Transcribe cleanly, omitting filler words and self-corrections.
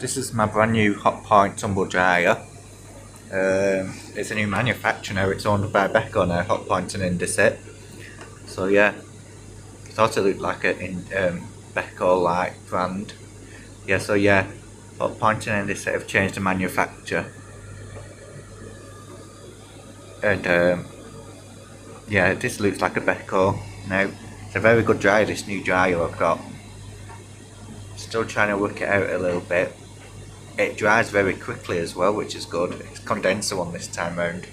This is my brand new hotpoint tumble dryer. It's a new manufacturer now. It's owned by Beko now, Hotpoint and Indesit. So yeah, thought it looked like a Beko like brand. Yeah, so yeah, Hotpoint and Indesit have changed the manufacturer. And yeah, this looks like a Beko now. It's a very good dryer, this new dryer I've got. Still trying to work it out a little bit. It dries very quickly as well, which is good. It's condenser one this time round.